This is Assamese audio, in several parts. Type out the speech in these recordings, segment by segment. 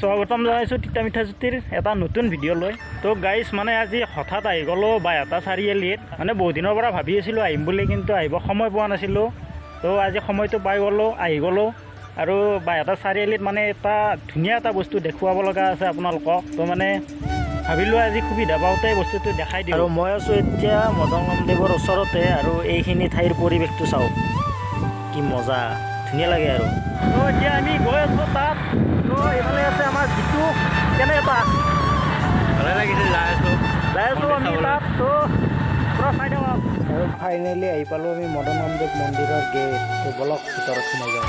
স্বাগতম জনাইছোঁ তিতা মিঠা জ্যোতিৰ এটা নতুন ভিডিঅ' লৈ। তো গাইজ মানে আজি হঠাৎ আহি গ'লোঁ বাইহাটা চাৰিআলিত। মানে বহুত দিনৰ পৰা ভাবি আছিলোঁ আহিম বুলি, কিন্তু আহিব সময় পোৱা নাছিলোঁ। তো আজি সময়টো পাই গ'লোঁ, আহি গ'লোঁ। আৰু বাইহাটা চাৰিআলিত মানে এটা ধুনীয়া এটা বস্তু দেখুৱাব লগা আছে আপোনালোকক। তো মানে ভাবিলোঁ আজি সুবিধা পাওঁতে বস্তুটো দেখাই দিওঁ। আৰু মই আছোঁ এতিয়া মদন কামদেৱৰ ওচৰতে, আৰু এইখিনি ঠাইৰ পৰিৱেশটো চাওক, কি মজা, ধুনীয়া লাগে আৰু। তো এতিয়া আমি গৈ আছোঁ তাত। তো এইফালে আছে আমাৰ যিটো কেনেকুৱা ভালে লাগিছে, যাই আছোঁ আমি তাত। তো পূৰা চাই দিওঁ আৰু ফাইনেলি আহি পালোঁ আমি মদন কামদেৱ মন্দিৰৰ গেট। তো বলক ভিতৰত সোমাই যাওঁ।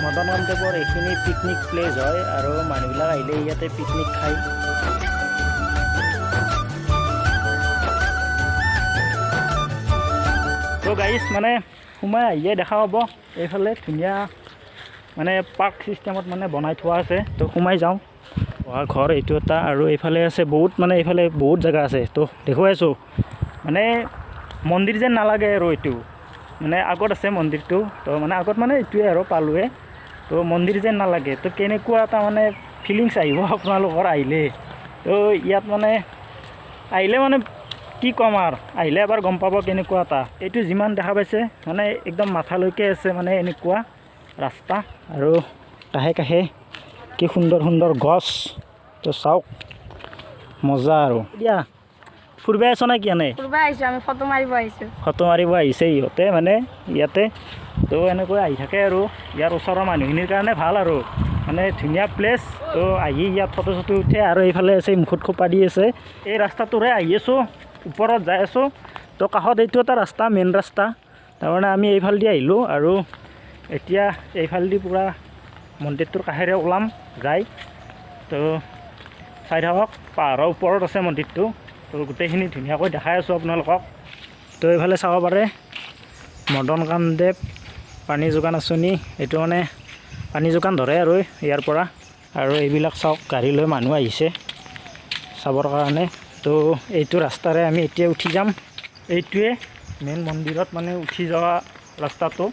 মদন কামদেৱৰ এইখিনি পিকনিক প্লেচ হয়, আৰু মানুহবিলাক আহিলে ইয়াতে পিকনিক খায়। তো গাইজ মানে সোমাই আহিয়ে দেখা পাব এইফালে ধুনীয়া মানে পাৰ্ক চিষ্টেমত মানে বনাই থোৱা আছে। তো সোমাই যাওঁ। অহা ঘৰ এইটো এটা, আৰু এইফালে আছে বহুত, মানে এইফালে বহুত জেগা আছে। তো দেখুৱাই আছোঁ, মানে মন্দিৰ যেন নালাগে আৰু এইটো মানে আগত আছে মন্দিৰটো। তো মানে আগত মানে এইটোৱে আৰু পালোৱে। তো মন্দিৰ যেন নালাগে। তো কেনেকুৱা এটা মানে ফিলিংছ আহিব আপোনালোকৰ আহিলে। তো ইয়াত মানে আহিলে মানে কি ক'ম আৰু, আহিলে এবাৰ গম পাব কেনেকুৱা এটা। এইটো যিমান দেখা পাইছে মানে একদম মাথালৈকে আছে, মানে এনেকুৱা ৰাস্তা, আৰু কাষে কাষে কি সুন্দৰ সুন্দৰ গছ। তো চাওক, মজা আৰু। দিয়া ফুৰিব আহিছ নে কি? এনে ফুৰিব আহিছোঁ, আমি ফটো মাৰিব আহিছোঁ। ফটো মাৰিব আহিছে ইহঁতে মানে ইয়াতে। তো এনেকৈ আহি থাকে, আৰু ইয়াৰ ওচৰৰ মানুহখিনিৰ কাৰণে ভাল আৰু মানে ধুনীয়া প্লেচ। তো আহি ইয়াত ফটো চটো উঠে। আৰু এইফালে আছে মুখত খোপা দি আছে। এই ৰাস্তাটোৰে আহি আছোঁ, ওপৰত যাই আছোঁ। তো কাষত এইটো এটা ৰাস্তা, মেইন ৰাস্তা। তাৰমানে আমি এইফালেদি আহিলোঁ, আৰু এতিয়া এইফালেদি পূৰা মন্দিৰটোৰ কাষেৰে ওলাম যাই। তো চাই থাকক, পাহাৰৰ ওপৰত আছে মন্দিৰটো। তো গোটেইখিনি ধুনীয়াকৈ দেখাই আছোঁ আপোনালোকক। তো এইফালে চাব পাৰে মদন কামদেৱ পানী যোগান আঁচনি। এইটো মানে পানী যোগান ধৰে আৰু ইয়াৰ পৰা। আৰু এইবিলাক চাওক, গাড়ী লৈ মানুহ আহিছে চাবৰ কাৰণে। তো এইটো ৰাস্তাৰে আমি এতিয়া উঠি যাম। এইটোৱে মেইন মন্দিৰত মানে উঠি যোৱা ৰাস্তাটো,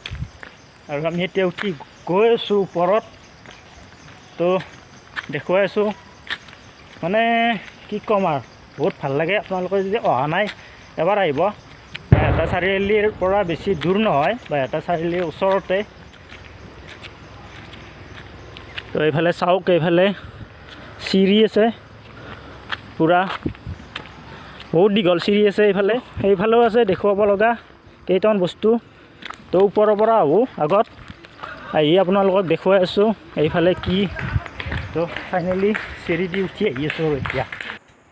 আৰু আমি এতিয়া উঠি গৈ আছোঁ ওপৰত। তো দেখুৱাই আছোঁ, মানে কি ক'ম আৰু, বহুত ভাল লাগে। আপোনালোকে যদি অহা নাই এবাৰ আহিব। বাইহাটা চাৰিআলিৰ পৰা বেছি দূৰ নহয়, বাইহাটা চাৰিআলিৰ ওচৰতে। তো এইফালে চাওক, এইফালে চিৰি আছে, পূৰা বহুত দীঘল চিৰি আছে এইফালে। সেইফালেও আছে দেখুৱাব লগা কেইটামান বস্তু। তো ওপৰৰ পৰা আহোঁ আগত, আহি আপোনালোকক দেখুৱাই আছোঁ এইফালে কি। তো ফাইনেলি চিৰি দি উঠি আহি আছোঁ এতিয়া।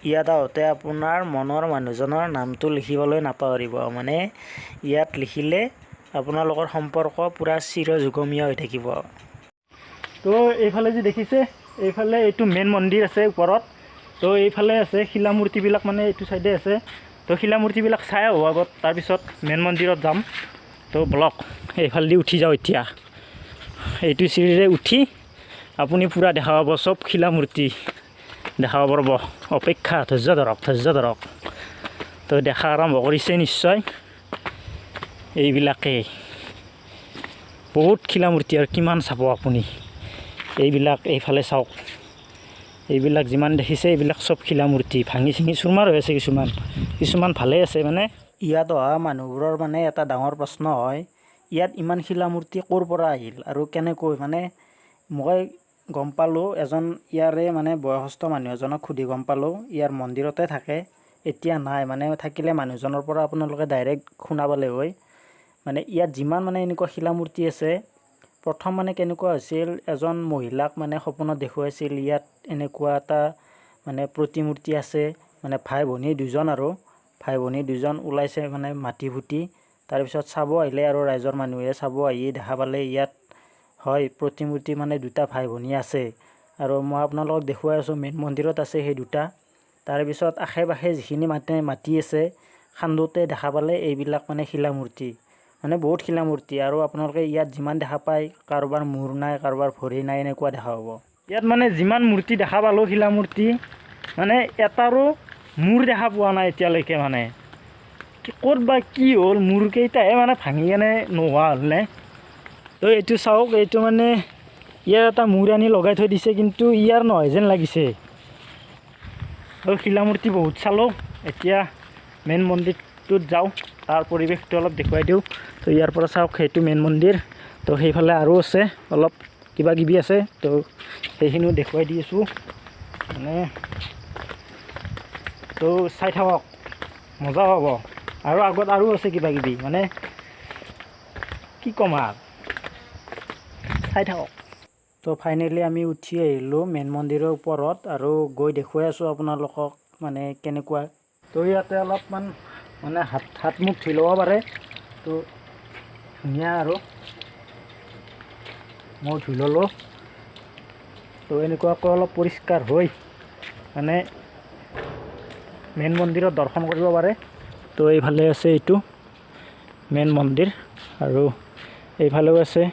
ইয়াত আহোঁতে আপোনাৰ মনৰ মানুহজনৰ নামটো লিখিবলৈ নাপাহৰিব। মানে ইয়াত লিখিলে আপোনালোকৰ সম্পৰ্ক পূৰা চিৰযুগমীয়া হৈ থাকিব। তো এইফালে যে দেখিছে, এইফালে এইটো মেইন মন্দিৰ আছে ওপৰত। তো এইফালে আছে শিলামূৰ্তিবিলাক, মানে এইটো চাইডে আছে। তো শিলামূৰ্তিবিলাক চাই আহোঁ আগত, তাৰপিছত মেইন মন্দিৰত যাম। তো ব্লক এইফালেদি উঠি যাওঁ এতিয়া। এইটো চিৰিৰে উঠি আপুনি পূৰা দেখা পাব, চব শিলামূৰ্তি দেখা পাব। অপেক্ষা, ধৈৰ্য ধৰক, ধৈৰ্য ধৰক। তো দেখা আৰম্ভ কৰিছে নিশ্চয় এইবিলাকেই। বহুত শিলামূৰ্তি, আৰু কিমান চাব আপুনি এইবিলাক। এইফালে চাওক, এইবিলাক যিমান দেখিছে এইবিলাক চব শিলামূৰ্তি। ভাঙি চিঙি চুৰমাৰ হৈ আছে কিছুমান, কিছুমান ভালেই আছে। মানে ইয়াত অহা মানুহবোৰৰ মানে এটা ডাঙৰ প্ৰশ্ন হয়, ইয়াত ইমান শিলামূৰ্তি ক'ৰ পৰা আহিল আৰু কেনেকৈ। মানে মই গম পালোঁ, এজন ইয়াৰে মানে বয়সস্থ মানুহ এজনক সুধি গম পালোঁ, ইয়াৰ মন্দিৰতে থাকে, এতিয়া নাই। মানে থাকিলে মানুহজনৰ পৰা আপোনালোকে ডাইৰেক্ট শুনা পালে হয়। মানে ইয়াত যিমান মানে এনেকুৱা শিলামূৰ্তি আছে, প্ৰথম মানে কেনেকুৱা হৈছিল, এজন মহিলাক মানে সপোনত দেখুৱাইছিল ইয়াত এনেকুৱা এটা মানে প্ৰতিমূৰ্তি আছে। মানে ভাই ভনী দুজন, আৰু ভাই ভনী দুজন ওলাইছে মানে মাটি ফুটি। তাৰপিছত চাব আহিলে, আৰু ৰাইজৰ মানুহে চাব আহি দেখা পালে ইয়াত হয় প্ৰতিমূৰ্তি, মানে দুটা ভাই ভনী আছে। আৰু মই আপোনালোকক দেখুৱাই আছোঁ, মেইন মন্দিৰত আছে সেই দুটা। তাৰপিছত আশে পাশে যিখিনি মাটি আছে, খান্দোতে দেখা পালে এইবিলাক মানে শিলামূৰ্তি। মানে বহুত শিলামূৰ্তি। আৰু আপোনালোকে ইয়াত যিমান দেখা পায় কাৰোবাৰ মূৰ নাই, কাৰোবাৰ ভৰি নাই, এনেকুৱা দেখা পাব। ইয়াত মানে যিমান মূৰ্তি দেখা পালোঁ শিলামূৰ্তি, মানে এটাৰো মূৰ দেখা পোৱা নাই এতিয়ালৈকে। মানে ক'ত বা কি হ'ল, মূৰকেইটাহে মানে ভাঙি কেনে নোহোৱা হ'ল নে। তো এইটো চাওক, এইটো মানে ইয়াৰ এটা মূৰ আনি লগাই থৈ দিছে, কিন্তু ইয়াৰ নহয় যেন লাগিছে। আৰু শিলামূৰ্তি বহুত চালোঁ, এতিয়া মেইন মন্দিৰটোত যাওঁ, তাৰ পৰিৱেশটো অলপ দেখুৱাই দিওঁ। তো ইয়াৰ পৰা চাওক, সেইটো মেইন মন্দিৰ। তো সেইফালে আৰু আছে অলপ কিবা কিবি আছে, তো সেইখিনিও দেখুৱাই দি আছোঁ। মানে তো চাই থাকক, মজা পাব। আৰু আগত আৰু আছে কিবা কিবি, মানে কি ক'ম আৰু, চাই থাকক। তো ফাইনেলি আমি উঠি আহিলোঁ মেইন মন্দিৰৰ ওপৰত, আৰু গৈ দেখুৱাই আছোঁ আপোনালোকক মানে কেনেকুৱা। তো ইয়াতে অলপমান মানে হাত মুখ ধুই ল'ব পাৰে। তো ধুনীয়া, আৰু মই ধুই ল'লোঁ। তো এনেকুৱাকৈ অলপ পৰিষ্কাৰ হৈ মানে মেইন মন্দিৰত দৰ্শন কৰিব পাৰে। তো এইফালে আছে এইটো মেইন মন্দিৰ, আৰু এইফালেও আছে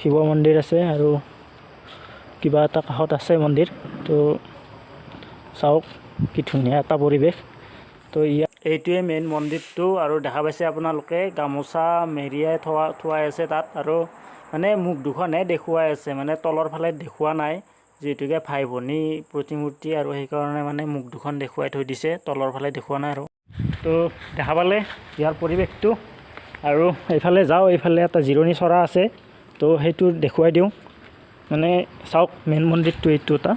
শিৱ মন্দিৰ আছে, আৰু কিবা এটা কাষত আছে মন্দিৰ। তো চাওক কি ধুনীয়া এটা পৰিৱেশ। তো এইটোৱে মেইন মন্দিৰটো, আৰু দেখা পাইছে আপোনালোকে গামোচা মেৰিয়াই থোৱাই আছে তাত, আৰু মানে মুখ দুখনহে দেখুৱাই আছে, মানে তলৰ ফালে দেখুওৱা নাই, যিহেতুকে ভাই ভনী প্ৰতিমূৰ্তি, আৰু সেইকাৰণে মানে মুখ দুখন দেখুৱাই থৈ দিছে, তলৰ ফালে দেখুওৱা নাই। আৰু তো দেখা পালে ইয়াৰ পৰিৱেশটো। আৰু এইফালে যাওঁ, এইফালে এটা জিৰণি চৰা আছে, তো সেইটো দেখুৱাই দিওঁ। মানে চাওক মেইন মন্দিৰটো এইটো এটা,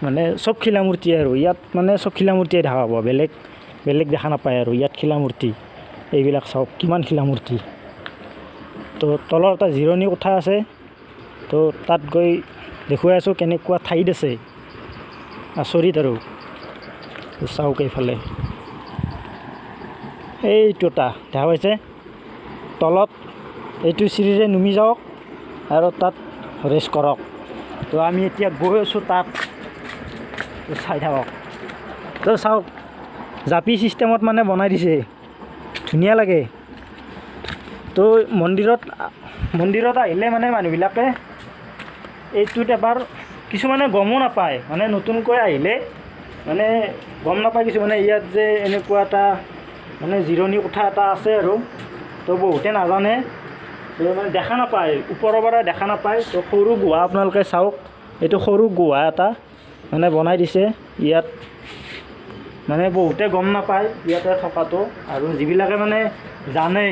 মানে চব শিলামূৰ্তি, আৰু ইয়াত মানে চব শিলামূৰ্তিয়ে দেখা পাব, বেলেগ দেখা নাপায়। আৰু ইয়াত শিলামূৰ্তি এইবিলাক চাওক কিমান শিলামূৰ্তি। তো তলৰ এটা জিৰণি কোঠা আছে, তো তাত গৈ দেখুৱাই আছোঁ কেনেকুৱা ঠাইত আছে, আচৰিত। আৰু চাওক এইফালে এইটো এটা দেখা পাইছে, তলত এইটো চিৰিৰে নুমি যাওক আৰু তাত ৰেষ্ট কৰক। তো আমি এতিয়া গৈ আছোঁ তাত, চাই থাকক। তো চাওক জাপি চিষ্টেমত মানে বনাই দিছে, ধুনীয়া লাগে। তো মন্দিৰত আহিলে মানে মানুহবিলাকে এইটোত এবাৰ, কিছুমানে গমো নাপায়, মানে নতুনকৈ আহিলে মানে গম নাপায় কিছুমানে ইয়াত যে এনেকুৱা এটা মানে জিৰণি কোঠা এটা আছে। আৰু তো বহুতে নাজানে, তো মানে দেখা নাপায়, ওপৰৰ পৰা দেখা নাপায়। তো সৰু গুহা আপোনালোকে চাওক, এইটো সৰু গুহা এটা মানে বনাই দিছে ইয়াত, মানে বহুতে গম নাপায় ইয়াতে থকাটো। আৰু যিবিলাকে মানে জানে,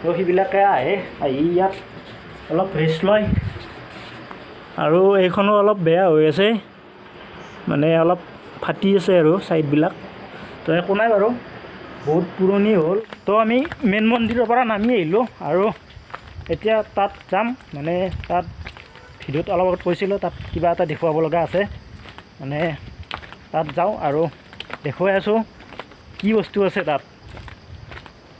তো সেইবিলাকে আহি ইয়াত অলপ ৰেষ্ট লয়। আৰু এইখনো অলপ বেয়া হৈ আছে, মানে অলপ ফাটি আছে আৰু ছাইডবিলাক। তো একো নাই বাৰু, বহুত পুৰণি হ'ল। তো আমি মেইন মন্দিৰৰ পৰা নামি আহিলোঁ, আৰু এতিয়া তাত যাম। মানে তাত ভিডিঅ'ত অলপ আগত কৈছিলোঁ, তাত কিবা এটা দেখুৱাব লগা আছে, মানে তাত যাওঁ আৰু দেখুৱাই আছোঁ কি বস্তু আছে তাত।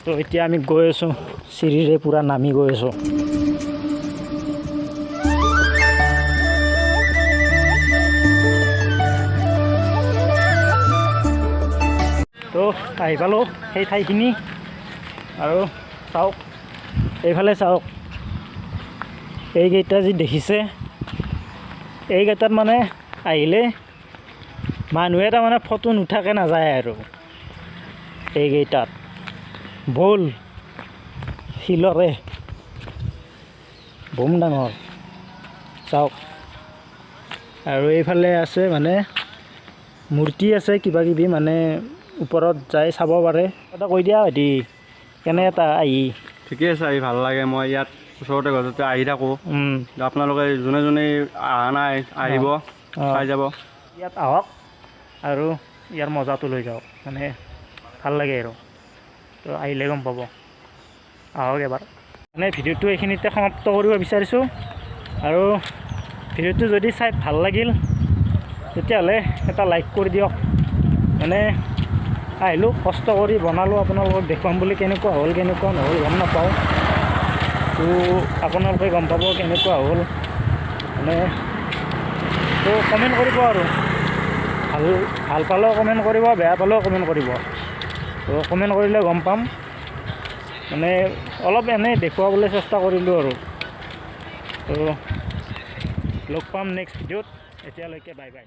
তো এতিয়া আমি গৈ আছোঁ, চিৰিৰে পূৰা নামি গৈ আছোঁ। তো আহি পালোঁ সেই ঠাইখিনি, আৰু চাওক এইফালে চাওক, এইকেইটা যি দেখিছে, এইকেইটাত মানে আহিলে মানুহে তাৰমানে ফটো নুঠাকৈ নাযায়। আৰু এইকেইটাত বল শিলৰে বম ডাঙৰ, চাওক। আৰু এইফালে আছে মানে মূৰ্তি আছে কিবা কিবি, মানে ওপৰত যাই চাব পাৰে। এটা কৈ দিয়া হেৰি কেনে এটা আহি। ঠিকে আছে, আহি ভাল লাগে। মই ইয়াত ওচৰতে ঘৰতে আহি থাকোঁ। আপোনালোকে যোনে যোনে অহা নাই আহিব, চাই যাব। ইয়াত আহক আৰু ইয়াৰ মজাটো লৈ যাওক, মানে ভাল লাগে। আৰু তো আহিলে গম পাব, আহক এবাৰ। মানে ভিডিঅ'টো এইখিনিতে সমাপ্ত কৰিব বিচাৰিছোঁ। আৰু ভিডিঅ'টো যদি চাই ভাল লাগিল তেতিয়াহ'লে এটা লাইক কৰি দিয়ক। মানে আহিলোঁ, কষ্ট কৰি বনালোঁ, আপোনালোকক দেখুৱাম বুলি। কেনেকুৱা হ'ল কেনেকুৱা নহ'ল গম নাপাওঁ, তো আপোনালোকে গম পাব কেনেকুৱা হ'ল। মানে তো কমেণ্ট কৰিব, আৰু ভাল পালেও কমেণ্ট কৰিব, বেয়া পালেও কমেণ্ট কৰিব। তো কমেণ্ট কৰিলে গম পাম মানে অলপ এনেই দেখুৱাবলৈ চেষ্টা কৰিলোঁ আৰু তো লগ পাম নেক্সট ভিডিঅ'ত এতিয়ালৈকে বাই বাই